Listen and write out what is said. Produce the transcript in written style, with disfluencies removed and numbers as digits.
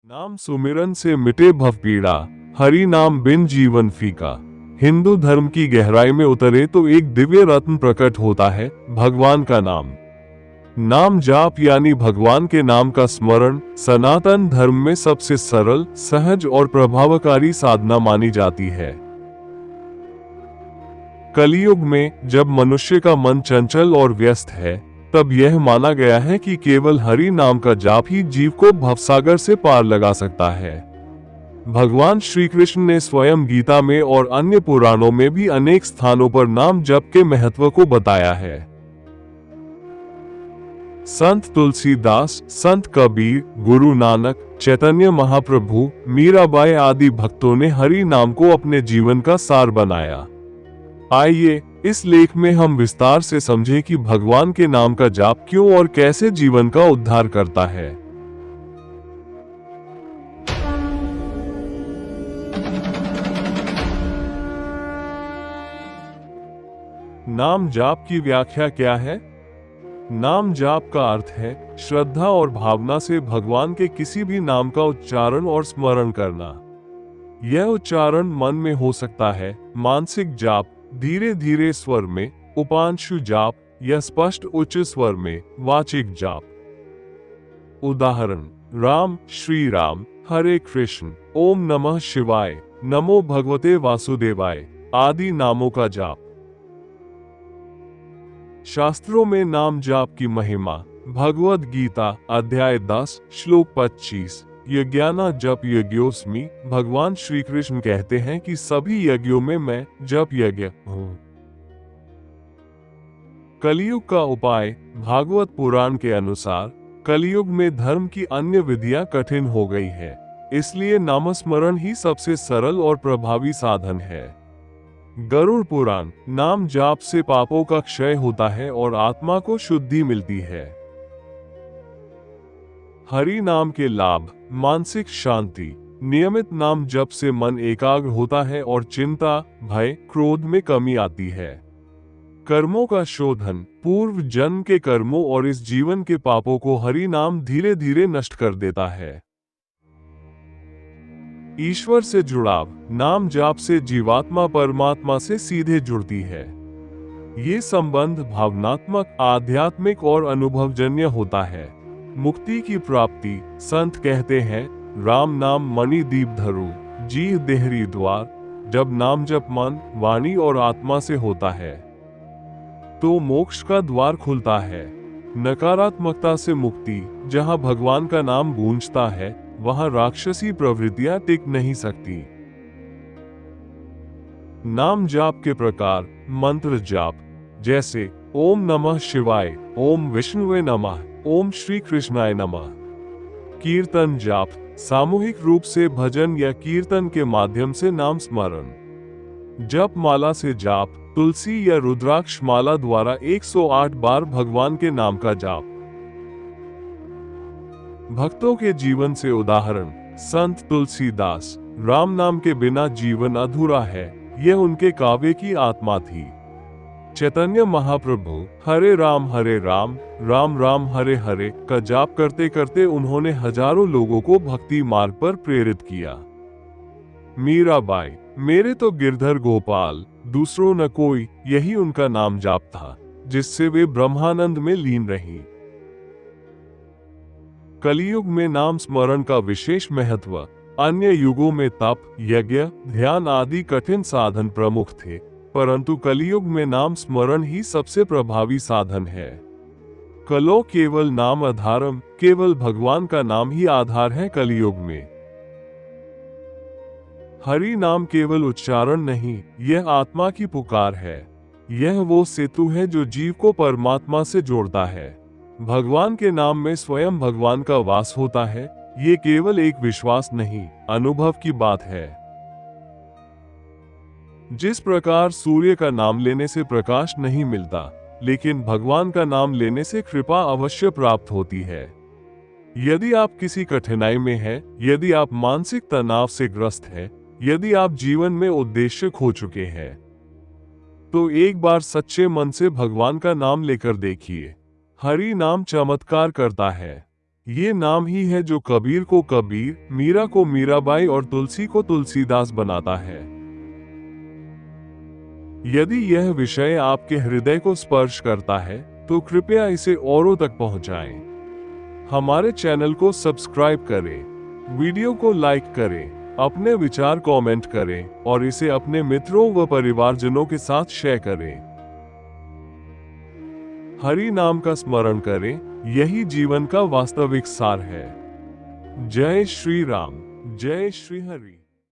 नाम सुमिरन से मिटे भव पीड़ा, हरि नाम बिन जीवन फीका। हिंदू धर्म की गहराई में उतरे तो एक दिव्य रत्न प्रकट होता है, भगवान का नाम। नाम जाप यानी भगवान के नाम का स्मरण सनातन धर्म में सबसे सरल, सहज और प्रभावकारी साधना मानी जाती है। कलियुग में जब मनुष्य का मन चंचल और व्यस्त है, तब यह माना गया है कि केवल हरि नाम का जाप ही जीव को भवसागर से पार लगा सकता है। भगवान श्री कृष्ण ने स्वयं गीता में और अन्य पुराणों में भी अनेक स्थानों पर नाम जप के महत्व को बताया है। संत तुलसीदास, संत कबीर, गुरु नानक, चैतन्य महाप्रभु, मीराबाई आदि भक्तों ने हरि नाम को अपने जीवन का सार बनाया। आइए इस लेख में हम विस्तार से समझें कि भगवान के नाम का जाप क्यों और कैसे जीवन का उद्धार करता है। नाम जाप की व्याख्या क्या है? नाम जाप का अर्थ है श्रद्धा और भावना से भगवान के किसी भी नाम का उच्चारण और स्मरण करना। यह उच्चारण मन में हो सकता है, मानसिक जाप, धीरे धीरे स्वर में, उपांशु जाप, या स्पष्ट उच्च स्वर में, वाचिक जाप। उदाहरण: राम, श्री राम, हरे कृष्ण, ओम नमः शिवाय, नमो भगवते वासुदेवाय आदि नामों का जाप। शास्त्रों में नाम जाप की महिमा। भगवद गीता अध्याय 10 श्लोक 25। यज्ञाना जप यज्ञोस्मि। भगवान श्री कृष्ण कहते हैं कि सभी यज्ञों में मैं जप यज्ञ हूँ। कलियुग का उपाय। भागवत पुराण के अनुसार कलियुग में धर्म की अन्य विधियां कठिन हो गई है, इसलिए नामस्मरण ही सबसे सरल और प्रभावी साधन है। गरुड़ पुराण। नाम जाप से पापों का क्षय होता है और आत्मा को शुद्धि मिलती है। हरि नाम के लाभ। मानसिक शांति। नियमित नाम जप से मन एकाग्र होता है और चिंता, भय, क्रोध में कमी आती है। कर्मों का शोधन। पूर्व जन्म के कर्मों और इस जीवन के पापों को हरि नाम धीरे धीरे नष्ट कर देता है। ईश्वर से जुड़ाव। नाम जाप से जीवात्मा परमात्मा से सीधे जुड़ती है। ये संबंध भावनात्मक, आध्यात्मिक और अनुभवजन्य होता है। मुक्ति की प्राप्ति। संत कहते हैं, राम नाम मणि दीप धरु, जीह देहरी द्वार। जब नाम जप मन, वाणी और आत्मा से होता है तो मोक्ष का द्वार खुलता है। नकारात्मकता से मुक्ति। जहां भगवान का नाम गूंजता है, वहां राक्षसी प्रवृत्तियां टिक नहीं सकती। नाम जाप के प्रकार। मंत्र जाप, जैसे ओम नमः शिवाय, ओम विष्णुवे नमः, ओम श्री कृष्णाय नमः। कीर्तन जाप, सामूहिक रूप से भजन या कीर्तन के माध्यम से नाम स्मरण। जप माला से जाप, तुलसी या रुद्राक्ष माला द्वारा 108 बार भगवान के नाम का जाप। भक्तों के जीवन से उदाहरण। संत तुलसीदास। राम नाम के बिना जीवन अधूरा है, यह उनके काव्य की आत्मा थी। चैतन्य महाप्रभु। हरे राम, राम राम हरे हरे का जाप करते करते उन्होंने हजारों लोगों को भक्ति मार्ग पर प्रेरित किया। मीराबाई। मेरे तो गिरधर गोपाल, दूसरों न कोई, यही उनका नाम जाप था, जिससे वे ब्रह्मानंद में लीन रहीं। कलियुग में नाम स्मरण का विशेष महत्व। अन्य युगों में तप, यज्ञ, ध्यान आदि कठिन साधन प्रमुख थे, परंतु कलियुग में नाम स्मरण ही सबसे प्रभावी साधन है। कलो केवल नाम आधारम। केवल भगवान का नाम ही आधार है कलियुग में। हरि नाम केवल उच्चारण नहीं, यह आत्मा की पुकार है। यह वो सेतु है जो जीव को परमात्मा से जोड़ता है। भगवान के नाम में स्वयं भगवान का वास होता है। ये केवल एक विश्वास नहीं, अनुभव की बात है। जिस प्रकार सूर्य का नाम लेने से प्रकाश नहीं मिलता, लेकिन भगवान का नाम लेने से कृपा अवश्य प्राप्त होती है। यदि आप किसी कठिनाई में हैं, यदि आप मानसिक तनाव से ग्रस्त हैं, यदि आप जीवन में उद्देश्य खो चुके हैं, तो एक बार सच्चे मन से भगवान का नाम लेकर देखिए। हरि नाम चमत्कार करता है। ये नाम ही है जो कबीर को कबीर, मीरा को मीराबाई और तुलसी को तुलसीदास बनाता है। यदि यह विषय आपके हृदय को स्पर्श करता है तो कृपया इसे औरों तक पहुंचाएं। हमारे चैनल को सब्सक्राइब करें, वीडियो को लाइक करें, अपने विचार कमेंट करें और इसे अपने मित्रों व परिवारजनों के साथ शेयर करें। हरि नाम का स्मरण करें, यही जीवन का वास्तविक सार है। जय श्री राम, जय श्री हरि।